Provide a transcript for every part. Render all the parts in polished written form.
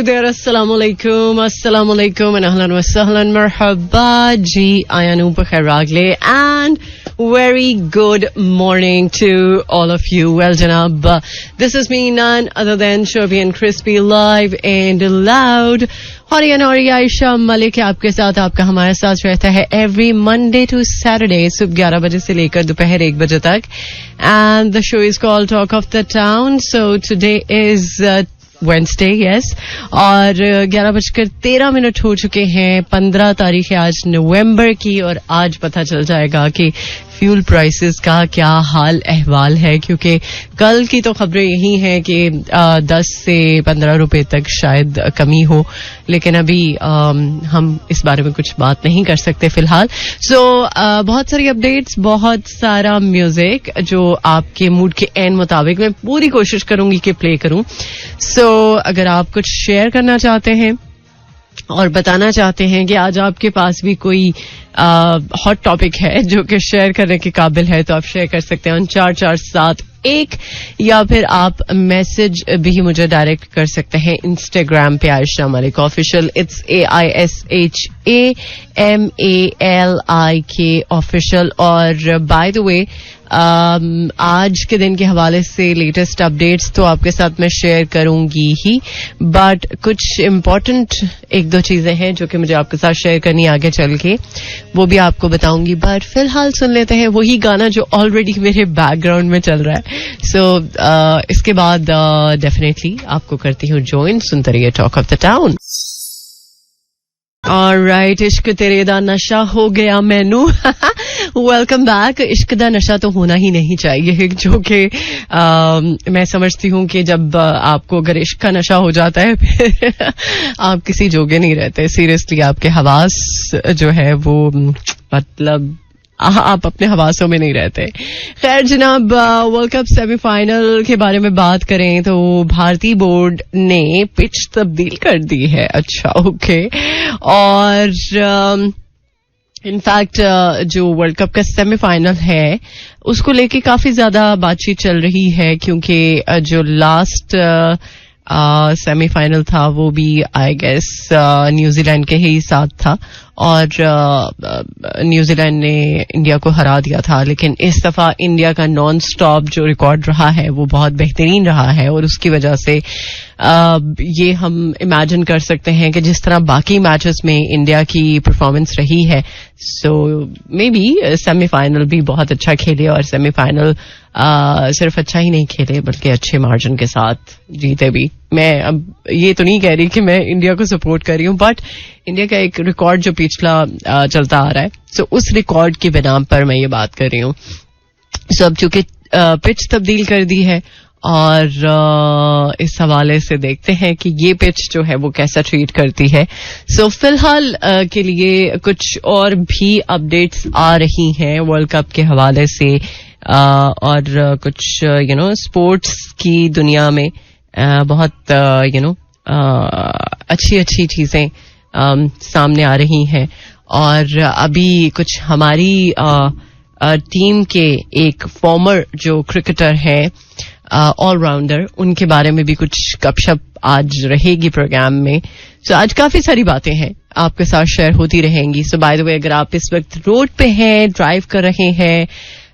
there, assalamualaikum and ahlan wa sahlan, marhaba ji, ayanu bakhairagle and very good morning to all of you. Well, Janab, this is me, none other than Shobhi and Crispy, live and loud. Hori and Hori, Aisha Malik आपके साथ, आपका हमारे साथ रहता है every Monday to Saturday सुबह 11 बजे से लेकर दोपहर 1 बजे तक. And the show is called Talk of the Town. So today is Wednesday, yes. और 11:13 हो चुके हैं. 15 तारीख है आज नवंबर की. और आज पता चल जाएगा कि फ्यूल प्राइसेस का क्या हाल अहवाल है, क्योंकि कल की तो खबरें यही हैं कि 10 से 15 रुपए तक शायद कमी हो, लेकिन अभी हम इस बारे में कुछ बात नहीं कर सकते फिलहाल. सो बहुत सारी अपडेट्स, बहुत सारा म्यूजिक जो आपके मूड के एन मुताबिक मैं पूरी कोशिश करूंगी कि प्ले करूं. सो अगर आप कुछ शेयर करना चाहते हैं और बताना चाहते हैं कि आज आपके पास भी कोई हॉट टॉपिक है जो कि शेयर करने के काबिल है, तो आप शेयर कर सकते हैं 4471, या फिर आप मैसेज भी मुझे डायरेक्ट कर सकते हैं इंस्टाग्राम पे Ayesha Malik official. It's AISHAMALIK official. और बाय द वे आज के दिन के हवाले से लेटेस्ट अपडेट्स तो आपके साथ मैं शेयर करूंगी ही, बट कुछ इम्पोर्टेंट 1-2 चीजें हैं जो कि मुझे आपके साथ शेयर करनी आगे चल के, वो भी आपको बताऊंगी. बट फिलहाल सुन लेते हैं वही गाना जो ऑलरेडी मेरे बैकग्राउंड में चल रहा है. सो इसके बाद डेफिनेटली आपको करती हूँ ज्वाइन. सुनते रहिए talk of the town. Alright, इश्क तेरे दा नशा हो गया मैनू. Welcome back. इश्क दा नशा तो होना ही नहीं चाहिए, जो कि मैं समझती हूँ कि जब आपको अगर इश्क का नशा हो जाता है फिर आप किसी जोगे नहीं रहते. सीरियसली आपके हवास जो है वो मतलब आप अपने हवासों में नहीं रहते. खैर जनाब, वर्ल्ड कप सेमीफाइनल के बारे में बात करें तो भारतीय बोर्ड ने पिच तब्दील कर दी है. अच्छा, ओके. और इनफैक्ट जो वर्ल्ड कप का सेमीफाइनल है उसको लेके काफी ज्यादा बातचीत चल रही है, क्योंकि जो लास्ट सेमीफाइनल था वो भी आई गेस न्यूजीलैंड के ही साथ था, और न्यूजीलैंड ने इंडिया को हरा दिया था. लेकिन इस दफा इंडिया का नॉन स्टॉप जो रिकॉर्ड रहा है वो बहुत बेहतरीन रहा है, और उसकी वजह से ये हम इमेजिन कर सकते हैं कि जिस तरह बाकी मैचेस में इंडिया की परफॉर्मेंस रही है, सो मे बी सेमीफाइनल भी बहुत अच्छा खेले, और सेमीफाइनल सिर्फ अच्छा ही नहीं खेले बल्कि अच्छे मार्जिन के साथ जीते भी. मैं अब ये तो नहीं कह रही कि मैं इंडिया को सपोर्ट कर रही हूँ, बट इंडिया का एक रिकॉर्ड जो पिछला चलता आ रहा है, सो उस रिकॉर्ड की बिना पर मैं ये बात कर रही हूँ. सो अब चूंकि पिच तब्दील कर दी है, और इस हवाले से देखते हैं कि ये पिच जो है वो कैसा ट्रीट करती है. सो फिलहाल के लिए कुछ और भी अपडेट्स आ रही हैं वर्ल्ड कप के हवाले से, और कुछ स्पोर्ट्स की दुनिया में बहुत अच्छी अच्छी चीजें सामने आ रही हैं. और अभी कुछ हमारी टीम के एक फॉर्मर जो क्रिकेटर है, ऑलराउंडर, उनके बारे में भी कुछ गपशप आज रहेगी प्रोग्राम में. सो आज काफी सारी बातें हैं आपके साथ शेयर होती रहेंगी. सो बाय द वे, अगर आप इस वक्त रोड पे हैं, ड्राइव कर रहे हैं,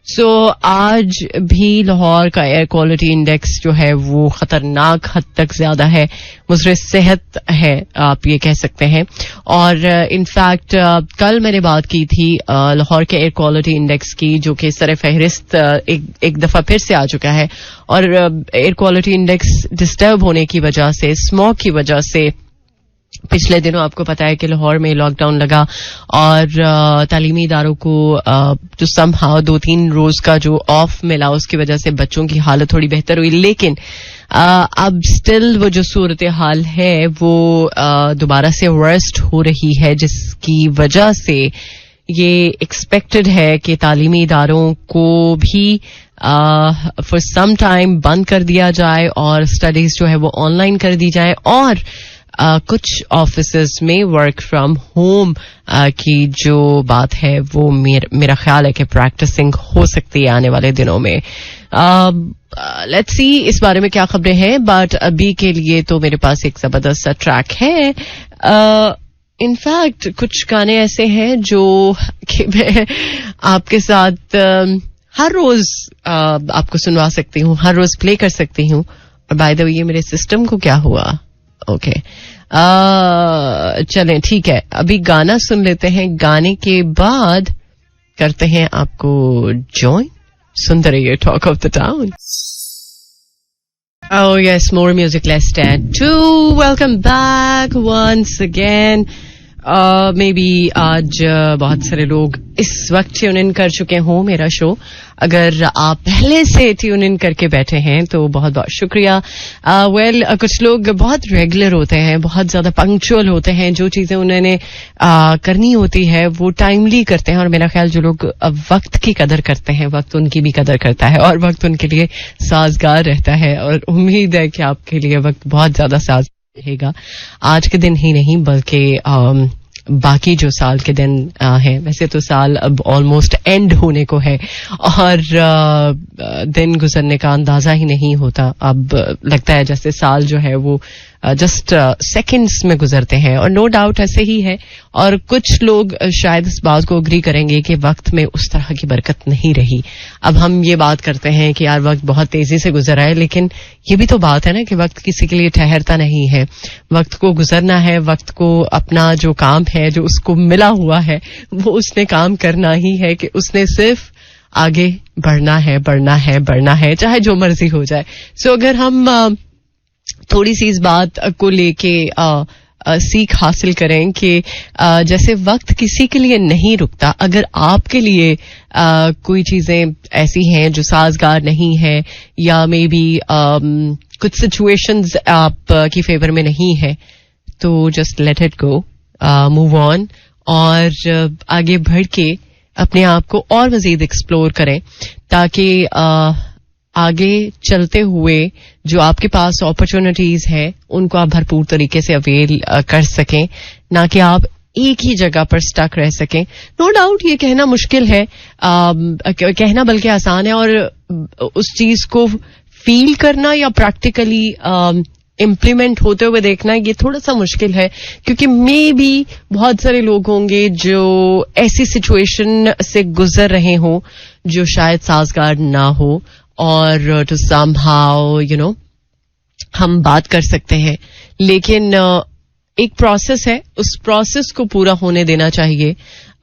सो आज भी लाहौर का एयर क्वालिटी इंडेक्स जो है वो खतरनाक हद तक ज्यादा है, मुज़र सेहत है आप ये कह सकते हैं. और इनफैक्ट कल मैंने बात की थी लाहौर के एयर क्वालिटी इंडेक्स की, जो कि सर फहरिस्त एक दफा फिर से आ चुका है. और एयर क्वालिटी इंडेक्स डिस्टर्ब होने की वजह से, स्मॉग की वजह से, पिछले दिनों आपको पता है कि लाहौर में लॉकडाउन लगा, और तालीमी इदारों को जो समहाउ 2-3 रोज का जो ऑफ मिला, उसकी वजह से बच्चों की हालत थोड़ी बेहतर हुई. लेकिन अब स्टिल वो जो सूरत हाल है वो दोबारा से वर्स्ट हो रही है, जिसकी वजह से ये एक्सपेक्टेड है कि तालीमी इदारों को भी फॉर सम टाइम बंद कर दिया जाए और स्टडीज जो है वो ऑनलाइन कर दी जाए, और कुछ ऑफिसेस में वर्क फ्रॉम होम की जो बात है वो मेरा ख्याल है कि प्रैक्टिसिंग हो सकती है आने वाले दिनों में. लेट्स सी इस बारे में क्या खबरें हैं, बट अभी के लिए तो मेरे पास एक जबरदस्त सा ट्रैक है. इनफैक्ट कुछ गाने ऐसे हैं जो कि मैं आपके साथ हर रोज आपको सुनवा सकती हूँ, हर रोज प्ले कर सकती हूँ. और बाय द वे ये मेरे सिस्टम को क्या हुआ? ओके चलें ठीक है, अभी गाना सुन लेते हैं, गाने के बाद करते हैं आपको जॉइन. सुनते रहिए talk of the town. Oh yes, more music, less tattoo. Welcome back once again. Maybe आज बहुत सारे लोग इस वक्त ट्यून इन कर चुके हों मेरा शो. अगर आप पहले से ट्यून इन करके बैठे हैं तो बहुत बहुत शुक्रिया. कुछ लोग बहुत रेगुलर होते हैं, बहुत ज्यादा पंक्चुअल होते हैं, जो चीजें उन्होंने करनी होती है वो टाइमली करते हैं. और मेरा ख्याल जो लोग वक्त की कदर करते हैं, वक्त उनकी भी कदर करता है और वक्त उनके लिए साजगार रहता है. और उम्मीद है कि आपके लिए वक्त बहुत ज्यादा साज रहेगा, आज के दिन ही नहीं बल्कि बाकी जो साल के दिन हैं. वैसे तो साल अब ऑलमोस्ट एंड होने को है और दिन गुजरने का अंदाजा ही नहीं होता. अब लगता है जैसे साल जो है वो जस्ट सेकंड्स में गुजरते हैं. और नो डाउट ऐसे ही है. और कुछ लोग शायद इस बात को अग्री करेंगे कि वक्त में उस तरह की बरकत नहीं रही. अब हम ये बात करते हैं कि यार वक्त बहुत तेजी से गुजर रहा है, लेकिन ये भी तो बात है ना कि वक्त किसी के लिए ठहरता नहीं है. वक्त को गुजरना है, वक्त को अपना जो काम है, जो उसको मिला हुआ है, वो उसने काम करना ही है कि उसने सिर्फ आगे बढ़ना है, बढ़ना है, बढ़ना है, चाहे जो मर्जी हो जाए. सो अगर हम थोड़ी सी इस बात को लेके सीख हासिल करें कि जैसे वक्त किसी के लिए नहीं रुकता, अगर आपके लिए कोई चीजें ऐसी हैं जो साजगार नहीं है या मे बी कुछ सिचुएशंस आप की फेवर में नहीं है, तो just let it go, move on और आगे बढ़ के अपने आप को और मजीद एक्सप्लोर करें, ताकि आगे चलते हुए जो आपके पास अपॉर्चुनिटीज हैं उनको आप भरपूर तरीके से अवेल कर सकें, ना कि आप एक ही जगह पर स्टक रह सकें. नो डाउट ये कहना मुश्किल है, कहना बल्कि आसान है, और उस चीज को फील करना या प्रैक्टिकली इम्प्लीमेंट होते हुए देखना ये थोड़ा सा मुश्किल है, क्योंकि मे बी बहुत सारे लोग होंगे जो ऐसी सिचुएशन से गुजर रहे हों जो शायद साजगार ना हो, और टू समहाउ यू नो हम बात कर सकते हैं, लेकिन एक प्रोसेस है, उस प्रोसेस को पूरा होने देना चाहिए.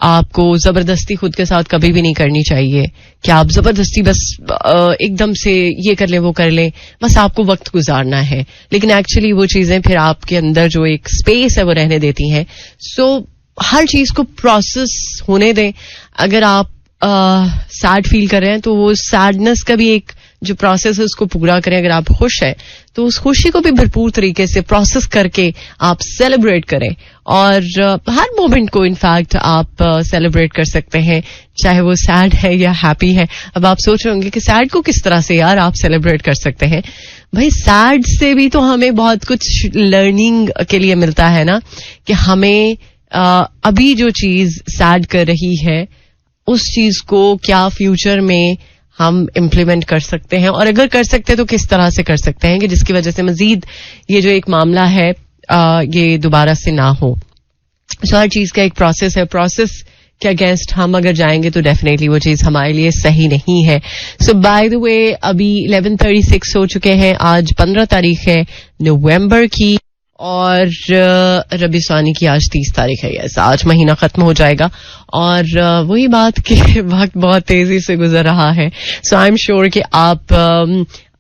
आपको जबरदस्ती खुद के साथ कभी भी नहीं करनी चाहिए कि आप जबरदस्ती बस एकदम से ये कर लें वो कर लें, बस आपको वक्त गुजारना है, लेकिन एक्चुअली वो चीजें फिर आपके अंदर जो एक स्पेस है वो रहने देती हैं. सो हर चीज को प्रोसेस होने दें. अगर आप सैड फील कर रहे हैं तो वो सैडनेस का भी एक जो प्रोसेस है उसको पूरा करें. अगर आप खुश हैं तो उस खुशी को भी भरपूर तरीके से प्रोसेस करके आप सेलिब्रेट करें, और हर मोमेंट को इनफैक्ट आप सेलिब्रेट कर सकते हैं, चाहे वो सैड है या हैप्पी है. अब आप सोच रहे होंगे कि सैड को किस तरह से यार आप सेलिब्रेट कर सकते हैं. भाई सैड से भी तो हमें बहुत कुछ लर्निंग के लिए मिलता है ना, कि हमें अभी जो चीज सैड कर रही है उस चीज को क्या फ्यूचर में हम इम्प्लीमेंट कर सकते हैं, और अगर कर सकते हैं तो किस तरह से कर सकते हैं कि जिसकी वजह से मजीद ये जो एक मामला है ये दोबारा से ना हो. सो हर चीज का एक प्रोसेस है, प्रोसेस के अगेंस्ट हम अगर जाएंगे तो डेफिनेटली वो चीज हमारे लिए सही नहीं है. सो बाय द वे अभी 11:36 हो चुके हैं. आज 15 तारीख है नवंबर की, और रबी सानी की आज 30 तारीख है. यस, आज महीना खत्म हो जाएगा, और वही बात कि वक्त बहुत तेजी से गुजर रहा है. सो आई एम श्योर कि आप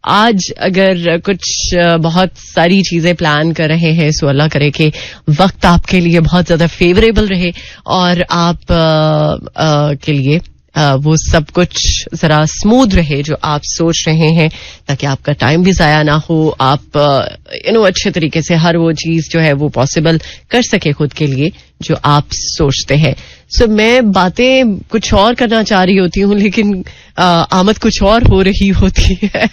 आज अगर कुछ बहुत सारी चीजें प्लान कर रहे हैं, सो अल्लाह करे कि वक्त आपके लिए बहुत ज्यादा फेवरेबल रहे और आप के लिए वो सब कुछ जरा स्मूथ रहे जो आप सोच रहे हैं, ताकि आपका टाइम भी जाया ना हो, आप अच्छे तरीके से हर वो चीज जो है वो पॉसिबल कर सके खुद के लिए जो आप सोचते हैं. सो मैं बातें कुछ और करना चाह रही होती हूँ, लेकिन आमद कुछ और हो रही होती है.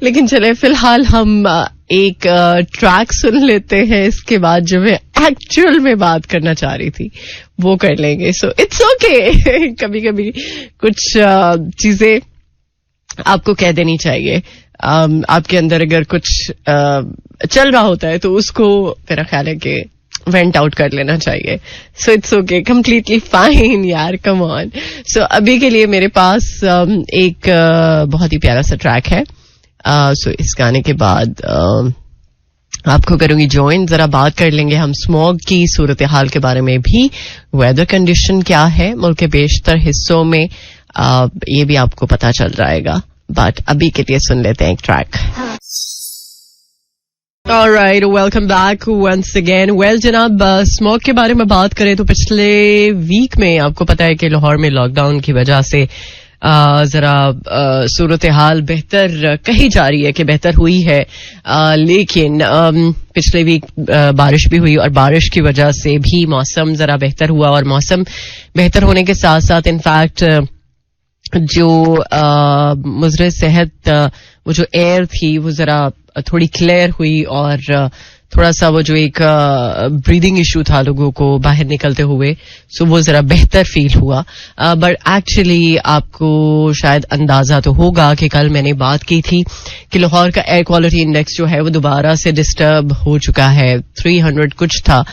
लेकिन चले फिलहाल हम एक ट्रैक सुन लेते हैं, इसके बाद जो मैं एक्चुअल में बात करना चाह रही थी वो कर लेंगे. So it's okay. कभी कभी कुछ चीजें आपको कह देनी चाहिए. आपके अंदर अगर कुछ चल रहा होता है तो उसको मेरा ख्याल है कि वेंट आउट कर लेना चाहिए. So it's okay, completely fine यार, कम ऑन. सो अभी के लिए मेरे पास एक बहुत ही प्यारा सा ट्रैक है. सो इस गाने के बाद आपको करूंगी ज्वाइन. जरा बात कर लेंगे हम स्मॉग की सूरत हाल के बारे में भी. वेदर कंडीशन क्या है मुल्क के बेशतर हिस्सों में, ये भी आपको पता चल जाएगा. बट अभी के लिए सुन लेते हैं एक track. Alright, welcome back once again. Well, जनाब, स्मॉग के बारे में बात करें तो पिछले वीक में आपको पता है कि लाहौर में लॉकडाउन की वजह से जरा सूरत हाल बेहतर कही जा रही है कि बेहतर हुई है. लेकिन पिछले वीक बारिश भी हुई और बारिश की वजह से भी मौसम जरा बेहतर हुआ. और मौसम बेहतर होने के साथ साथ इनफैक्ट जो मुजरे सेहत वो जो एयर थी वो जरा थोड़ी क्लियर हुई और थोड़ा सा वो जो एक ब्रीदिंग इशू था लोगों को बाहर निकलते हुए, सो वो जरा बेहतर फील हुआ. बट एक्चुअली आपको शायद अंदाजा तो होगा कि कल मैंने बात की थी कि लाहौर का एयर क्वालिटी इंडेक्स जो है वो दोबारा से डिस्टर्ब हो चुका है. 300 कुछ था,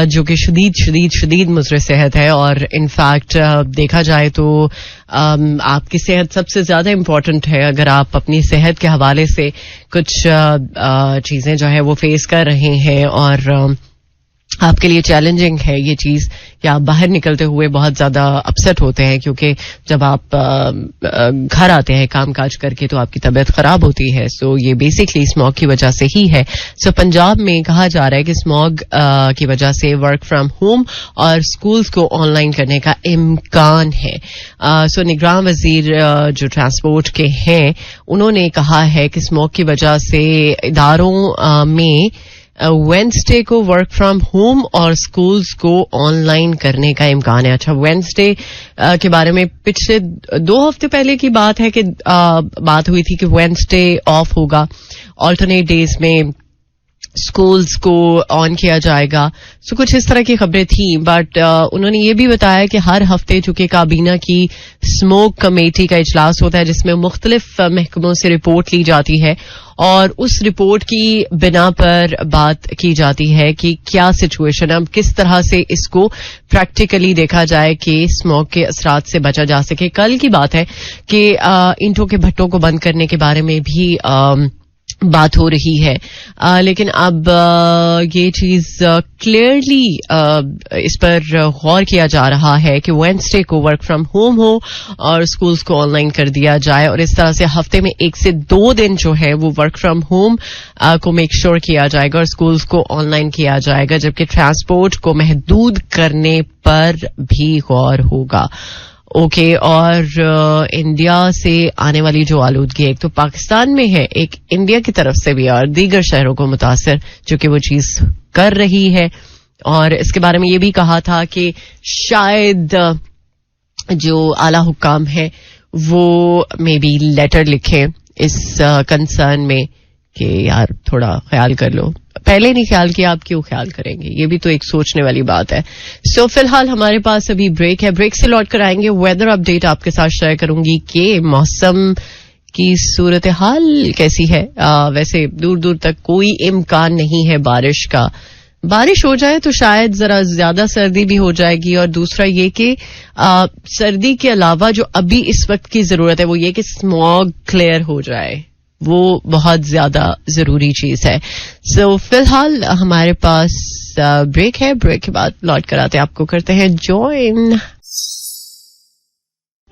जो कि शदीद मुजरे सेहत है. और इनफैक्ट देखा जाए तो आपकी सेहत सबसे ज्यादा इम्पोर्टेंट है. अगर आप अपनी सेहत के हवाले से कुछ चीजें जो है वो फेस कर रहे हैं और आपके लिए चैलेंजिंग है ये चीज कि आप बाहर निकलते हुए बहुत ज्यादा अपसेट होते हैं, क्योंकि जब आप घर आते हैं काम काज करके तो आपकी तबीयत खराब होती है. सो ये बेसिकली स्मॉग की वजह से ही है. सो पंजाब में कहा जा रहा है कि स्मॉग की वजह से वर्क फ्रॉम होम और स्कूल्स को ऑनलाइन करने का इम्कान है. सो निगरान वजीर जो ट्रांसपोर्ट के हैं उन्होंने कहा है कि स्मॉग की वजह से इदारों में वेडनेसडे को वर्क फ्रॉम होम और स्कूल्स को ऑनलाइन करने का इम्कान है. अच्छा, वेडनेसडे के बारे में पिछले 2 हफ्ते पहले की बात है कि बात हुई थी कि वेडनेसडे ऑफ होगा, ऑल्टरनेट डेज में स्कूल्स को ऑन किया जाएगा. सो कुछ इस तरह की खबरें थी. बट उन्होंने ये भी बताया कि हर हफ्ते चूंकि काबीना की स्मोक कमेटी का इजलास होता है जिसमें मुख्तलिफ महकमों से रिपोर्ट ली जाती है और उस रिपोर्ट की बिना पर बात की जाती है कि क्या सिचुएशन है, अब किस तरह से इसको प्रैक्टिकली देखा जाए कि स्मोक के असरात से बचा जा सके. कल की बात है कि ईंटों के भट्टों को बंद करने के बारे में भी बात हो रही है. लेकिन अब ये चीज क्लियरली इस पर गौर किया जा रहा है कि वेडनेसडे को वर्क फ्रॉम होम हो और स्कूल्स को ऑनलाइन कर दिया जाए और इस तरह से हफ्ते में 1 से 2 दिन जो है वो वर्क फ्रॉम होम को मेक श्योर किया जाएगा और स्कूल्स को ऑनलाइन किया जाएगा, जबकि ट्रांसपोर्ट को महदूद करने पर भी गौर होगा. ओके. और इंडिया से आने वाली जो आलूदगी एक तो पाकिस्तान में है, एक इंडिया की तरफ से भी और दीगर शहरों को मुतासर जो कि वो चीज कर रही है. और इसके बारे में ये भी कहा था कि शायद जो आला हुक्काम है वो मे बी लेटर लिखें इस कंसर्न में कि यार थोड़ा ख्याल कर लो. पहले नहीं ख्याल किया, आप क्यों ख्याल करेंगे? ये भी तो एक सोचने वाली बात है. सो फिलहाल हमारे पास अभी ब्रेक है, ब्रेक से लौट कर आएंगे. वेदर अपडेट आपके साथ शेयर करूंगी कि मौसम की सूरत हाल कैसी है. वैसे दूर दूर तक कोई इम्कान नहीं है बारिश का. बारिश हो जाए तो शायद जरा ज्यादा सर्दी भी हो जाएगी. और दूसरा ये कि सर्दी के अलावा जो अभी इस वक्त की जरूरत है वो ये कि स्मॉग क्लियर हो जाए, वो बहुत ज्यादा जरूरी चीज है. सो फिलहाल हमारे पास ब्रेक है, ब्रेक के बाद लौट कर आते आपको करते हैं join.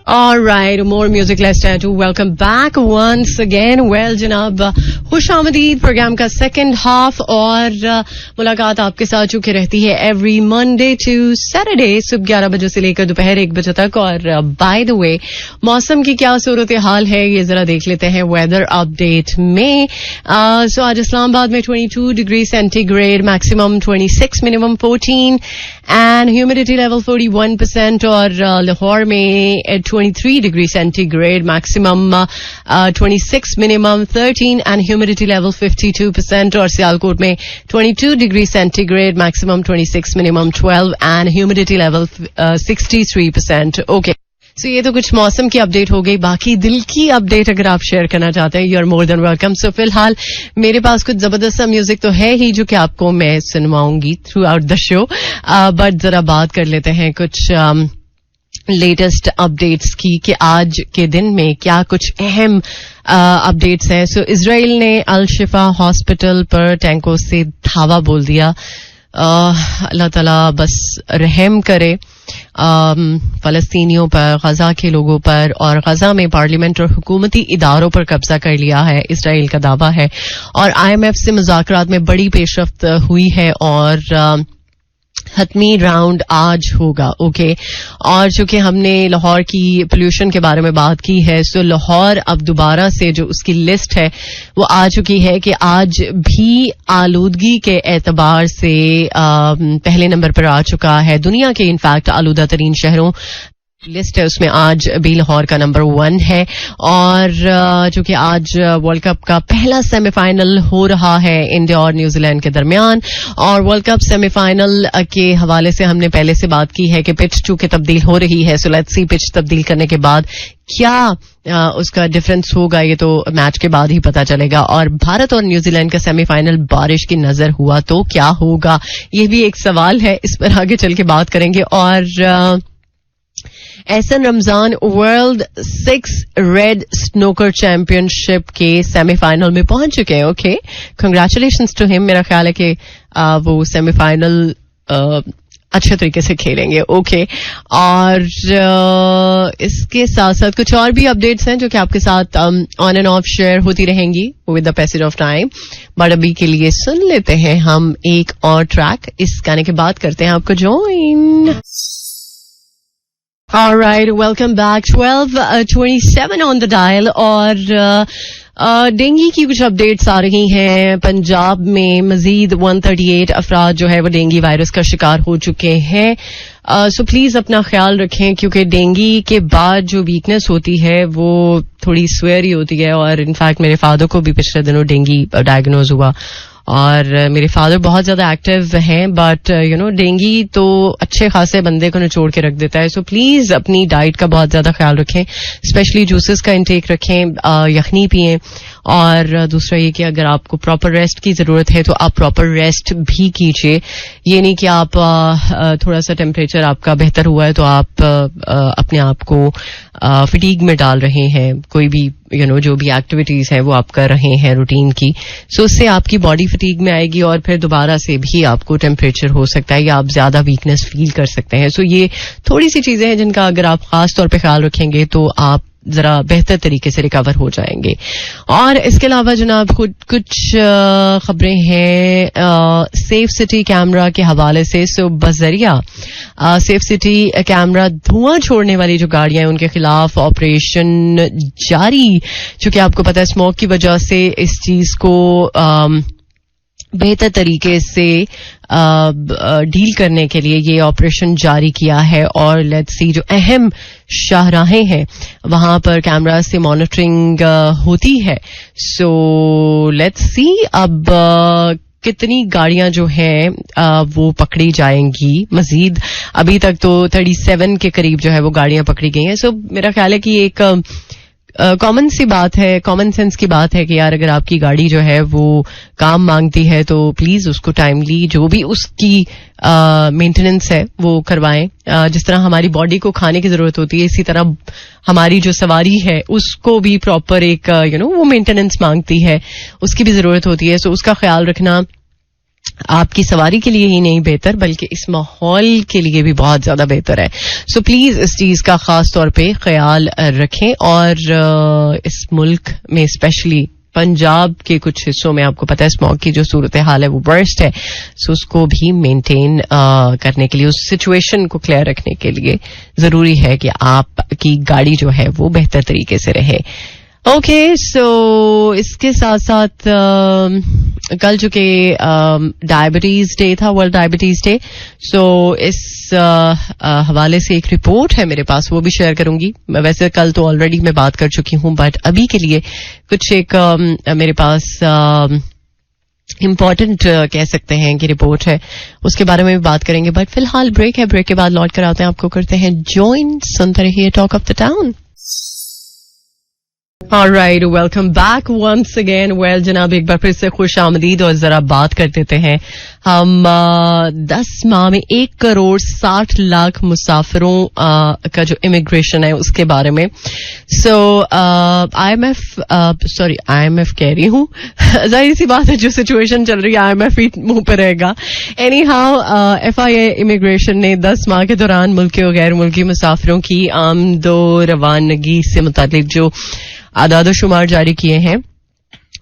All right, more music. Let's try to welcome back once again. Well, जनाब, खुश आमदीद प्रोग्राम का सेकंड हाफ और मुलाकात आपके साथ जो कि रहती है एवरी मंडे टू सैटरडे सुबह 11 बजे से लेकर दोपहर 1 बजे तक. और बाय द वे मौसम की क्या सूरत हाल है ये जरा देख लेते हैं वेदर अपडेट में. सो आज इस्लामाबाद में 22 degree centigrade, maximum 26, minimum 14 and humidity level 41%. और लाहौर में 23 degree centigrade, maximum 26, minimum 13 and humidity level 52%. और सियालकोट में 22 degree centigrade, maximum 26, minimum 12 and humidity level 63%. Okay. So, ये तो कुछ मौसम की अपडेट हो गई. बाकी दिल की अपडेट अगर आप शेयर करना चाहते हैं, you are more than welcome. So फिलहाल मेरे पास कुछ जबरदस्त सा म्यूजिक तो है ही जो कि आपको मैं सुनवाऊंगी throughout the show. But जरा बात कर लेते हैं कुछ लेटेस्ट अपडेट्स की कि आज के दिन में क्या कुछ अहम अपडेट्स हैं. सो इजराइल ने अल शिफा हॉस्पिटल पर टैंकों से धावा बोल दिया. अल्लाह ताला बस रहम करे फलस्तीनियों पर, गजा के लोगों पर, और गजा में पार्लियामेंट और हुकूमती इदारों पर कब्जा कर लिया है, इसराइल का दावा है. और IMF से मुज़ाकरात में बड़ी पेशरफ्त हुई है और हतमी राउंड आज होगा. ओके. और चूंकि हमने लाहौर की पोल्यूशन के बारे में बात की है, सो लाहौर अब दोबारा से जो उसकी लिस्ट है वो आ चुकी है कि आज भी आलूदगी के एतबार से पहले नंबर पर आ चुका है. दुनिया के इनफैक्ट आलूदा तरीन शहरों लिस्ट है उसमें आज भी लाहौर का नंबर 1 है. और चूंकि आज वर्ल्ड कप का पहला सेमीफाइनल हो रहा है इंडिया और न्यूजीलैंड के दरमियान, और वर्ल्ड कप सेमीफाइनल के हवाले से हमने पहले से बात की है कि पिच चूंकि तब्दील हो रही है, सो लेट्स सी पिच तब्दील करने के बाद क्या उसका डिफरेंस होगा, ये तो मैच के बाद ही पता चलेगा. और भारत और न्यूजीलैंड का सेमीफाइनल बारिश की नजर हुआ तो क्या होगा, ये भी एक सवाल है. इस पर आगे चल के बात करेंगे. और Ehsan Ramzan world 6 red snooker championship के सेमीफाइनल में पहुंच चुके हैं. Okay, congratulations to him. मेरा ख्याल है कि वो सेमीफाइनल अच्छे तरीके से खेलेंगे. ओके. और इसके साथ साथ कुछ और भी अपडेट्स हैं जो कि आपके साथ ऑन एंड ऑफ शेयर होती रहेंगी with the passage of time. But अभी के लिए सुन लेते हैं हम एक और ट्रैक. इस गाने के बाद करते हैं आपको join. All right, welcome back. 12:27 on the dial. और डेंगू की कुछ अपडेट्स आ रही हैं. पंजाब में मजीद 138 अफराद जो है वो डेंगू वायरस का शिकार हो चुके हैं. सो प्लीज अपना ख्याल रखें क्योंकि डेंगू के बाद जो वीकनेस होती है वो थोड़ी स्वेरी होती है. और इनफैक्ट मेरे फादर को भी पिछले दिनों डेंगू डायग्नोज हुआ और मेरे फादर बहुत ज्यादा एक्टिव हैं. बट यू नो डेंगू तो अच्छे खासे बंदे को निचोड़ के रख देता है. सो प्लीज अपनी डाइट का बहुत ज्यादा ख्याल रखें, स्पेशली जूसेस का इंटेक रखें, यखनी पिएं. और दूसरा ये कि अगर आपको प्रॉपर रेस्ट की जरूरत है तो आप प्रॉपर रेस्ट भी कीजिए. ये नहीं कि आप थोड़ा सा टेम्परेचर आपका बेहतर हुआ है तो आप अपने आप को फटीग में डाल रहे हैं. कोई भी जो भी एक्टिविटीज है वो आप कर रहे हैं रूटीन की, सो उससे आपकी बॉडी फटीग में आएगी और फिर दोबारा से भी आपको टेम्परेचर हो सकता है या आप ज्यादा वीकनेस फील कर सकते हैं. सो ये थोड़ी सी चीजें हैं जिनका अगर आप खास तौर पे ख्याल रखेंगे तो आप जरा बेहतर तरीके से रिकवर हो जाएंगे. और इसके अलावा जनाब कुछ खबरें हैं सेफ सिटी कैमरा के हवाले से. सो बजरिया सेफ सिटी कैमरा धुआं छोड़ने वाली जो गाड़ियां हैं उनके खिलाफ ऑपरेशन जारी. चूंकि आपको पता है स्मोक की वजह से इस चीज को बेहतर तरीके से डील करने के लिए ये ऑपरेशन जारी किया है. और लेट्स सी जो अहम शाहराहें हैं वहां पर कैमरा से मॉनिटरिंग होती है. सो लेट्स सी अब कितनी गाड़ियां जो हैं वो पकड़ी जाएंगी मजीद. अभी तक तो 37 के करीब जो है वो गाड़ियां पकड़ी गई हैं. सो मेरा ख्याल है कि एक कॉमन सी बात है, कॉमन सेंस की बात है कि यार अगर आपकी गाड़ी जो है वो काम मांगती है तो प्लीज उसको टाइमली जो भी उसकी मेंटेनेंस है वो करवाएं. जिस तरह हमारी बॉडी को खाने की जरूरत होती है इसी तरह हमारी जो सवारी है उसको भी प्रॉपर एक वो मेंटेनेंस मांगती है, उसकी भी जरूरत होती है. सो उसका ख्याल रखना आपकी सवारी के लिए ही नहीं बेहतर बल्कि इस माहौल के लिए भी बहुत ज्यादा बेहतर है. सो प्लीज इस चीज का खास तौर पे ख्याल रखें. और इस मुल्क में स्पेशली पंजाब के कुछ हिस्सों में आपको पता है स्मॉग की जो सूरत हाल है वो वर्स्ट है. सो उसको भी मेंटेन करने के लिए, उस सिचुएशन को क्लियर रखने के लिए जरूरी है कि आपकी गाड़ी जो है वो बेहतर तरीके से रहे. ओके. सो इसके साथ साथ कल जो कि डायबिटीज डे था, वर्ल्ड डायबिटीज डे. सो इस हवाले से एक रिपोर्ट है मेरे पास, वो भी शेयर करूंगी. वैसे कल तो ऑलरेडी मैं बात कर चुकी हूं बट अभी के लिए कुछ एक मेरे पास इम्पॉर्टेंट कह सकते हैं कि रिपोर्ट है, उसके बारे में भी बात करेंगे. बट फिलहाल ब्रेक है, ब्रेक के बाद लौट कर आते हैं, आपको करते हैं ज्वाइन. सुनते रहिए talk of the town. Alright, welcome back once again. Well, जनाब एक बार फिर से खुश आमदीद. और जरा बात कर देते हैं हम 10 माह में 1,60,00,000 मुसाफिरों का जो इमिग्रेशन है उसके बारे में. सो IMF कह रही हूँ, जाहिर सी बात है जो सिचुएशन चल रही है IMF ही मुंह पे रहेगा. एनी हाउ FIA इमिग्रेशन ने 10 माह के दौरान मुल्की और गैर मुल्की मुसाफिरों की आमदो रवानगी से मुतालिक जो आदाद शुमार जारी किए हैं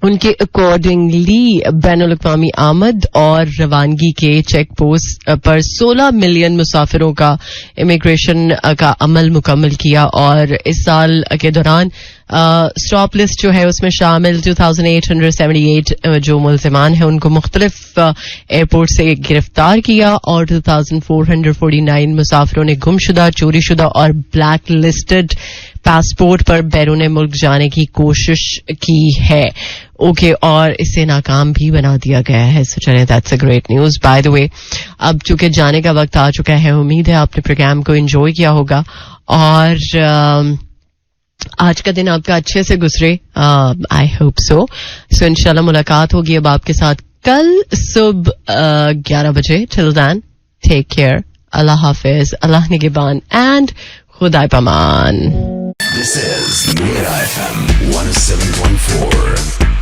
उनके अकॉर्डिंगली बैनुल अक़वामी आमद और रवानगी के चेक पोस्ट पर 16 मिलियन मुसाफिरों का इमिग्रेशन का अमल मुकम्मल किया. और इस साल के दौरान स्टॉप लिस्ट जो है उसमें शामिल 2878 जो मुल्ज़िमान हैं उनको मुख्तलिफ एयरपोर्ट से गिरफ्तार किया और 2449 मुसाफिरों ने गुमशुदा, चोरीशुदा और ब्लैक लिस्टेड पासपोर्ट पर बैरून मुल्क जाने की कोशिश की है. ओके, और इसे नाकाम भी बना दिया गया है. सो चलिए, that's a great news. By the way, अब चूंकि जाने का वक्त आ चुका है, उम्मीद है आपने प्रोग्राम को एंजॉय किया होगा और आज का दिन आपका अच्छे से गुजरे. I hope so. इंशाल्लाह मुलाकात होगी अब आपके साथ कल सुबह 11 बजे. Till then, take care. अल्लाह हाफिज, अल्लाह निगहबान एंड खुदाए पमान. This is Mira FM 107.4.